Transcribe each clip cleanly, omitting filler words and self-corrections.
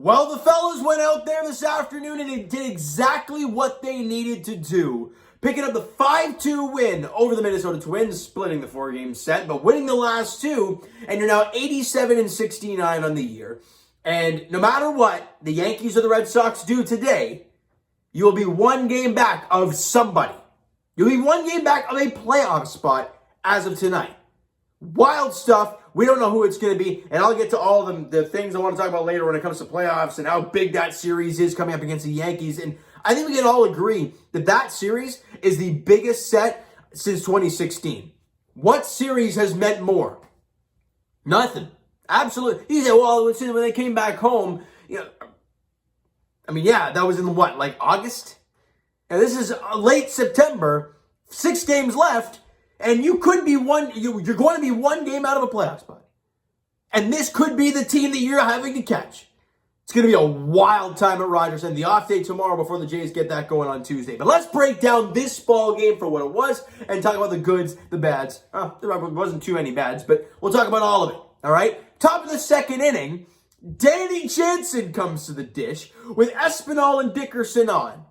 Well, the fellas went out there this afternoon and they did exactly what they needed to do. Picking up the 5-2 win over the Minnesota Twins, splitting the 4-game set, but winning the last two, and you're now 87-69 on the year. And no matter what the Yankees or the Red Sox do today, you will be one game back of somebody. You'll be one game back of a playoff spot as of tonight. Wild stuff. We don't know who it's going to be, and I'll get to all of the things I want to talk about later when it comes to playoffs and how big that series is coming up against the Yankees. And I think we can all agree that that series is the biggest set since 2016. What series has meant more? Nothing. Absolutely. You say, well, when they came back home, that was in what, like August? And this is late September, 6 games left. And you could be you're going to be one game out of a playoff spot. And this could be the team that you're having to catch. It's going to be a wild time at Rogers and the off day tomorrow before the Jays get that going on Tuesday. But let's break down this ball game for what it was and talk about the goods, the bads. There wasn't too many bads, but we'll talk about all of it. All right? Top of the second inning, Danny Jansen comes to the dish with Espinal and Dickerson on.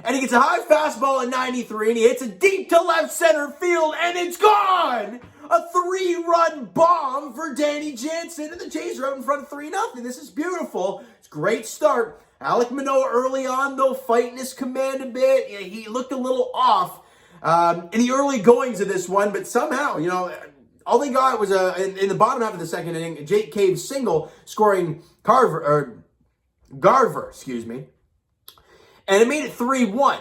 And he gets a high fastball at 93, and he hits it deep to left center field, and it's gone! A 3-run bomb for Danny Jansen, and the Jays are out in front of 3-0. This is beautiful. It's a great start. Alek Manoah early on, though, fighting his command a bit. He looked a little off in the early goings of this one, but somehow, all they got was in the bottom half of the second inning, Jake Cave's single scoring Garver, and it made it 3-1.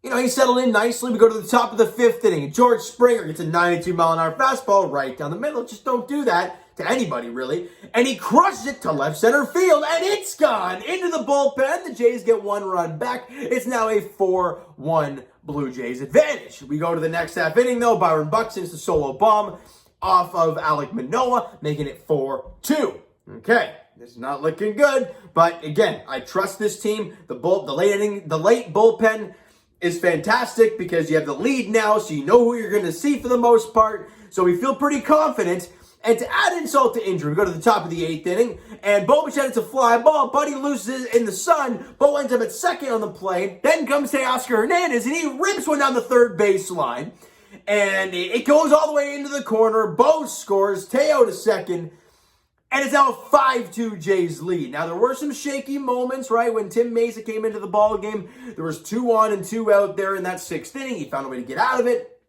He settled in nicely. We go to the top of the 5th inning. George Springer gets a 92-mile-an-hour fastball right down the middle. Just don't do that to anybody, really. And he crushes it to left center field, and it's gone into the bullpen. The Jays get 1 run back. It's now a 4-1 Blue Jays advantage. We go to the next half inning, though. Byron Buxton's the solo bomb off of Alek Manoah, making it 4-2. Okay. It's not looking good, but again, I trust this team. The late bullpen is fantastic because you have the lead now, so you know who you're going to see for the most part. So we feel pretty confident. And to add insult to injury, we go to the top of the 8th inning, and Bo Bichette, it's a fly ball. Buddy loses in the sun. Bo ends up at second on the play. Then comes Teoscar Hernandez, and he rips one down the third baseline. And it goes all the way into the corner. Bo scores. Teo to second. And it's now a 5-2 Jays lead. Now, there were some shaky moments, right? When Tim Mesa came into the ball game, there was 2 on and 2 out there in that 6th inning. He found a way to get out of it.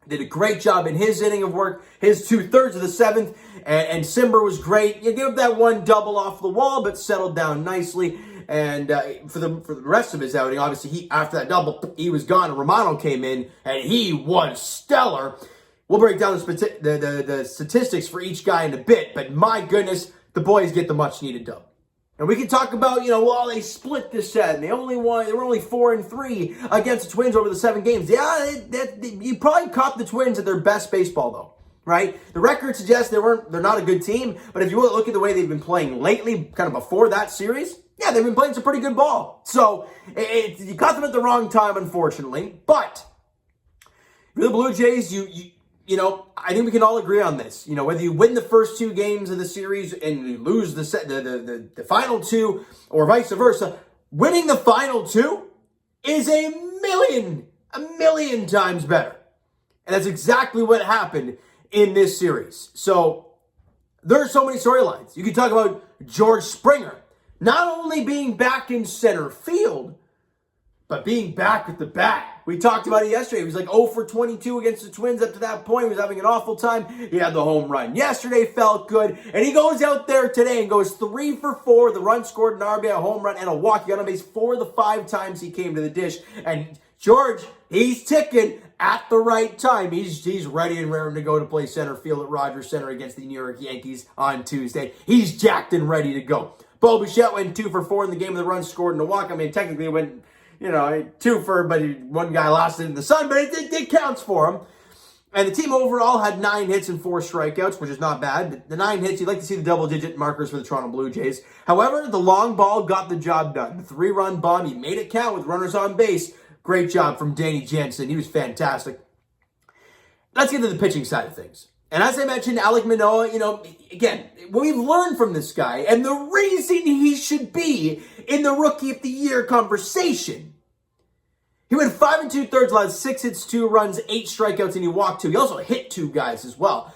Did a great job in his inning of work, his 2/3 of the 7th. And Simber was great. You give that one double off the wall, but settled down nicely. And for the rest of his outing, obviously, after that double, he was gone. And Romano came in, and he was stellar. We'll break down the statistics for each guy in a bit, but my goodness, the boys get the much-needed dub. And we can talk about, they split this set, and they were only 4-3 against the Twins over the 7 games. Yeah, you probably caught the Twins at their best baseball, though, right? The record suggests they're not a good team, but if you look at the way they've been playing lately, kind of before that series, yeah, they've been playing some pretty good ball. So, you caught them at the wrong time, unfortunately, but for the Blue Jays, I think we can all agree on this. Whether you win the first 2 games of the series and you lose the final 2 or vice versa, winning the final 2 is a million times better. And that's exactly what happened in this series. So there are so many storylines. You can talk about George Springer not only being back in center field, but being back with the bat. We talked about it yesterday. He was like 0 for 22 against the Twins up to that point. He was having an awful time. He had the home run yesterday, felt good. And he goes out there today and goes 3 for 4. The run scored, an RBI, a home run, and a walk. He got on base 4 of the 5 times he came to the dish. And George, he's ticking at the right time. He's ready and raring to go to play center field at Rogers Center against the New York Yankees on Tuesday. He's jacked and ready to go. Bo Bichette went 2 for 4 in the game with the run scored and a walk. Technically it went 2 for, but one guy lost it in the sun, but it counts for him. And the team overall had 9 hits and 4 strikeouts, which is not bad. The 9 hits, you'd like to see the double-digit markers for the Toronto Blue Jays. However, the long ball got the job done. The 3-run bomb, he made it count with runners on base. Great job from Danny Jansen. He was fantastic. Let's get to the pitching side of things. And as I mentioned, Alek Manoah, again, we've learned from this guy, and the reason he should be in the Rookie of the Year conversation. He went 5 2/3, allowed 6 hits, 2 runs, 8 strikeouts, and he walked 2. He also hit 2 guys as well.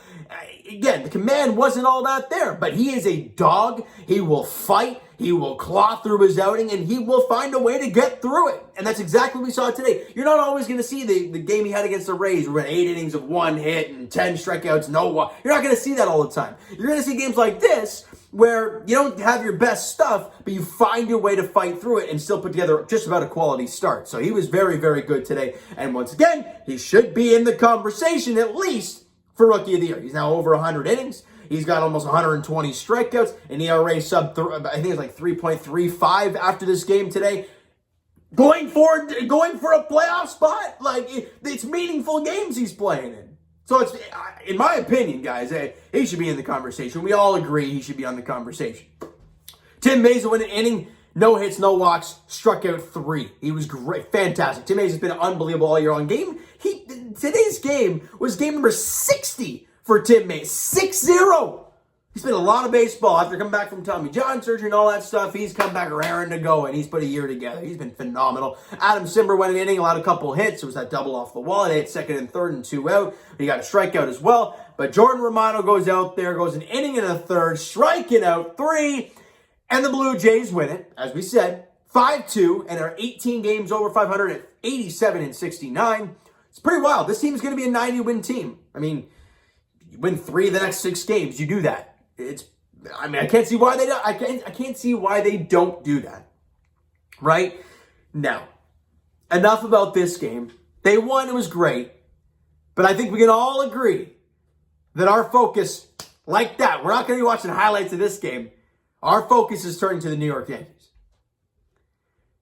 Again, the command wasn't all that there, but he is a dog. He will fight. He will claw through his outing, and he will find a way to get through it. And that's exactly what we saw today. You're not always going to see the game he had against the Rays where 8 innings of 1 hit and 10 strikeouts, no walk. You're not going to see that all the time. You're going to see games like this where you don't have your best stuff, but you find your way to fight through it and still put together just about a quality start. So he was very, very good today. And once again, he should be in the conversation at least for Rookie of the Year. He's now over 100 innings. He's got almost 120 strikeouts, an ERA I think it's like 3.35 after this game today. Going for a playoff spot, it's meaningful games he's playing in. So it's, in my opinion, guys, he should be in the conversation. We all agree he should be on the conversation. Tim Mayza went an inning, no hits, no walks, struck out 3. He was great, fantastic. Tim Mayza has been unbelievable all year long. Today's game was game number 60 for Tim Mayza. 6-0. He's played a lot of baseball after coming back from Tommy John surgery and all that stuff. He's come back raring to go, and he's put a year together. He's been phenomenal. Adam Simber went an inning, allowed a couple hits. It was that double off the wall. They hit second and third and 2 out. He got a strikeout as well. But Jordan Romano goes out there, goes an inning and a third, striking out 3, and the Blue Jays win it, as we said, 5-2, and are 18 games over 500 at 87 and 69. It's pretty wild. This team is going to be a 90-win team. I mean, you win 3 of the next 6 games. You do that. I can't see why they don't. I can't see why they don't do that. Right? Now, enough about this game. They won. It was great. But I think we can all agree that our focus, like that, we're not going to be watching highlights of this game. Our focus is turning to the New York Yankees.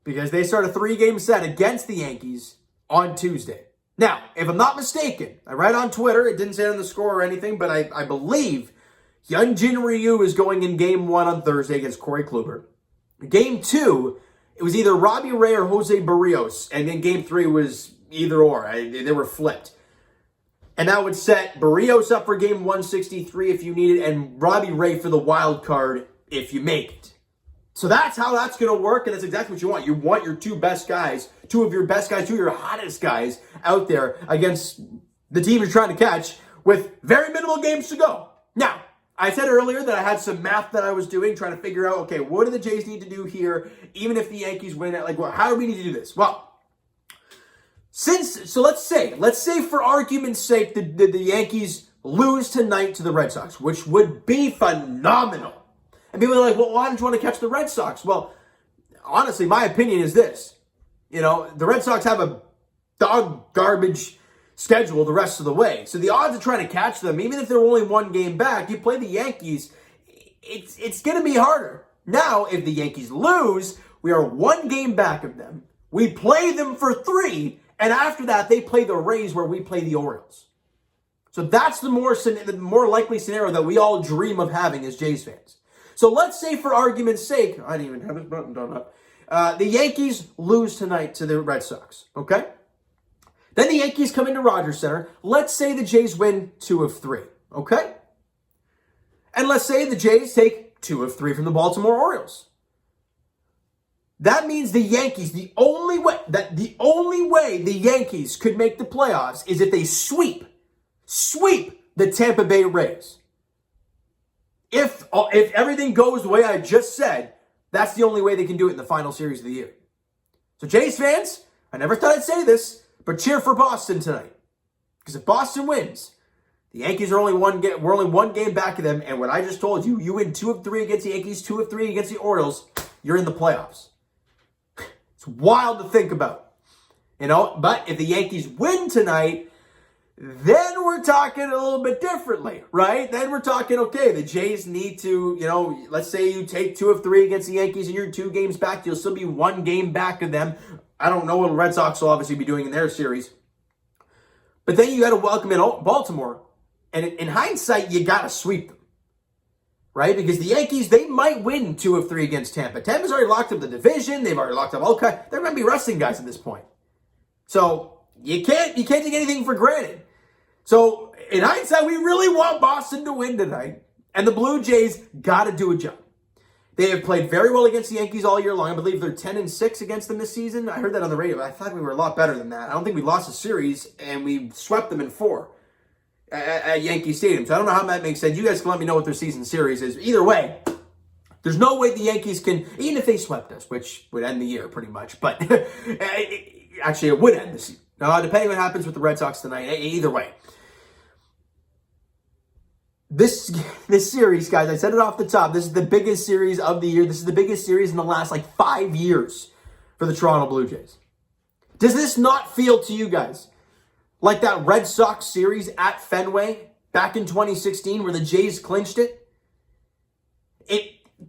Because they start a 3-game set against the Yankees on Tuesday. Now, if I'm not mistaken, I read on Twitter, it didn't say it on the score or anything, but I believe Hyun Jin Ryu is going in Game 1 on Thursday against Corey Kluber. Game 2, it was either Robbie Ray or Jose Barrios, and then Game 3 was either or. They were flipped. And that would set Barrios up for Game 163 if you need it, and Robbie Ray for the wild card if you make it. So that's how that's going to work, and that's exactly what you want. You want your 2 best guys, 2 of your best guys, 2 of your hottest guys out there against the team you're trying to catch with very minimal games to go. Now, I said earlier that I had some math that I was doing, trying to figure out, okay, what do the Jays need to do here, even if the Yankees win it? How do we need to do this? Well, let's say for argument's sake, the Yankees lose tonight to the Red Sox, which would be phenomenal. And people are like, well, why don't you want to catch the Red Sox? Well, honestly, my opinion is this. The Red Sox have a dog garbage schedule the rest of the way. So the odds of trying to catch them, even if they're only 1 game back, you play the Yankees, it's going to be harder. Now, if the Yankees lose, we are 1 game back of them. We play them for 3, and after that, they play the Rays where we play the Orioles. So that's the more likely scenario that we all dream of having as Jays fans. So let's say, for argument's sake, I didn't even have this button done up, the Yankees lose tonight to the Red Sox, okay? Then the Yankees come into Rogers Center. Let's say the Jays win 2 of 3, okay? And let's say the Jays take 2 of 3 from the Baltimore Orioles. That means the Yankees, the only way the Yankees could make the playoffs is if they sweep the Tampa Bay Rays. If everything goes the way I just said, that's the only way they can do it in the final series of the year. So Jays fans, I never thought I'd say this, but cheer for Boston tonight. Because if Boston wins, the Yankees are only we're only 1 game back of them, and what I just told you, you win 2 of 3 against the Yankees, 2 of 3 against the Orioles, you're in the playoffs. It's wild to think about. But if the Yankees win tonight, then we're talking a little bit differently, right? Then we're talking, okay, the Jays need to, let's say you take 2 of 3 against the Yankees and you're 2 games back, you'll still be 1 game back of them. I don't know what the Red Sox will obviously be doing in their series. But then you got to welcome in Baltimore. And in hindsight, you got to sweep them. Right? Because the Yankees, they might win 2 of 3 against Tampa. Tampa's already locked up the division. They've already locked up all kinds. They're going to be resting guys at this point. So you can't take anything for granted. So in hindsight, we really want Boston to win tonight. And the Blue Jays got to do a job. They have played very well against the Yankees all year long. I believe they're 10-6 against them this season. I heard that on the radio, but I thought we were a lot better than that. I don't think we lost a series, and we swept them in 4 at Yankee Stadium. So I don't know how that makes sense. You guys can let me know what their season series is. Either way, there's no way the Yankees can, even if they swept us, which would end the year pretty much, but actually it would end the season. Depending on what happens with the Red Sox tonight, either way. This series, guys, I said it off the top, this is the biggest series of the year. This is the biggest series in the last, 5 years for the Toronto Blue Jays. Does this not feel to you guys like that Red Sox series at Fenway back in 2016 where the Jays clinched it?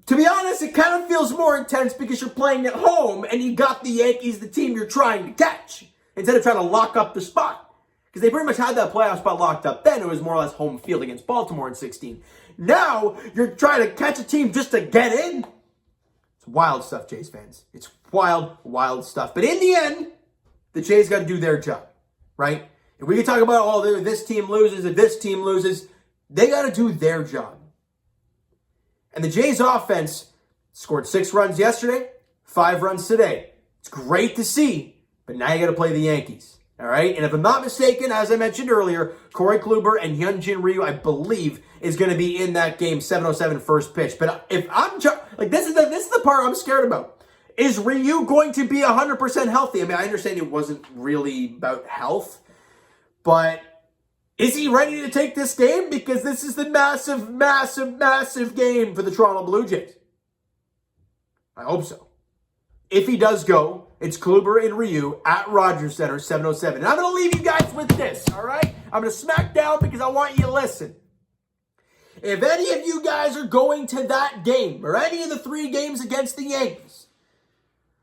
To be honest, it kind of feels more intense because you're playing at home and you got the Yankees, the team you're trying to catch, instead of trying to lock up the spot. Because they pretty much had that playoff spot locked up then. It was more or less home field against Baltimore in 16. Now, you're trying to catch a team just to get in. It's wild stuff, Jays fans. It's wild, wild stuff. But in the end, the Jays got to do their job, right? If we can talk about, this team loses, if this team loses, they got to do their job. And the Jays offense scored 6 runs yesterday, 5 runs today. It's great to see, but now you got to play the Yankees. All right, and if I'm not mistaken, as I mentioned earlier, Corey Kluber and Hyun Jin Ryu, I believe, is going to be in that game, 7:07 first pitch. But if I'm this is the part I'm scared about. Is Ryu going to be 100% healthy? I mean, I understand it wasn't really about health, but is he ready to take this game? Because this is the massive, massive, massive game for the Toronto Blue Jays. I hope so. If he does go, it's Kluber and Ryu at Rogers Center, 7:07. And I'm going to leave you guys with this, all right? I'm going to smack down because I want you to listen. If any of you guys are going to that game or any of the 3 games against the Yankees,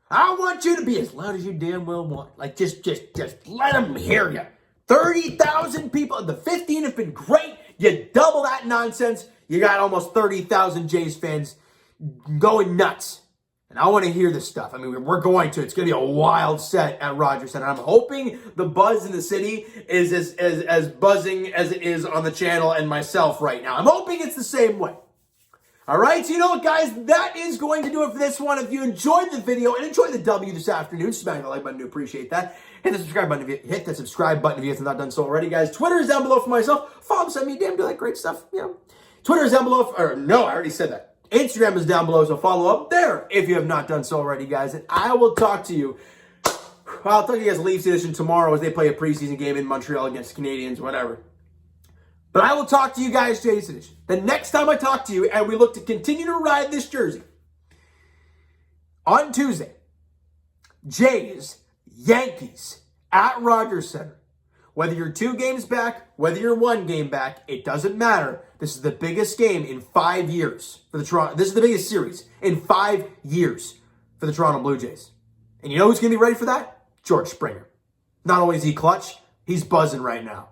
I want you to be as loud as you damn well want. Just let them hear you. 30,000 people. The 15 have been great. You double that nonsense, you got almost 30,000 Jays fans going nuts. And I want to hear this stuff. I mean, we're going to. It's going to be a wild set at Rogers Center. I'm hoping the buzz in the city is as buzzing as it is on the channel and myself right now. I'm hoping it's the same way. All right? So you know what, guys? That is going to do it for this one. If you enjoyed the video and enjoyed the W this afternoon, smack the like button. I do appreciate that. Hit the subscribe button if you have not done so already, guys. Twitter is down below for myself. Follow, send me a damn, do that great stuff. Twitter is down below. No, I already said that. Instagram is down below, so follow up there if you have not done so already, guys. And I will talk to you. I'll talk to you guys Leafs edition tomorrow as they play a preseason game in Montreal against the Canadians, whatever. But I will talk to you guys Jays edition the next time I talk to you, and we look to continue to ride this jersey. On Tuesday, Jays, Yankees at Rogers Center. Whether you're 2 games back, whether you're 1 game back, it doesn't matter. This is the biggest game in 5 years for the Toronto. This is the biggest series in 5 years for the Toronto Blue Jays. And you know who's going to be ready for that? George Springer. Not only is he clutch, he's buzzing right now.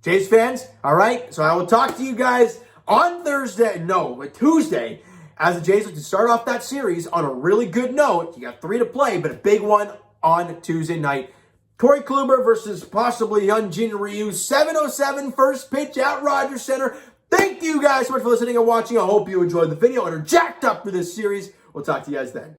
Jays fans, all right? So I will talk to you guys on Tuesday, as the Jays look to start off that series on a really good note. You got 3 to play, but a big one on Tuesday night. Corey Kluber versus possibly Hyun Jin Ryu, 7:07 first pitch at Rogers Center. Thank you guys so much for listening and watching. I hope you enjoyed the video and are jacked up for this series. We'll talk to you guys then.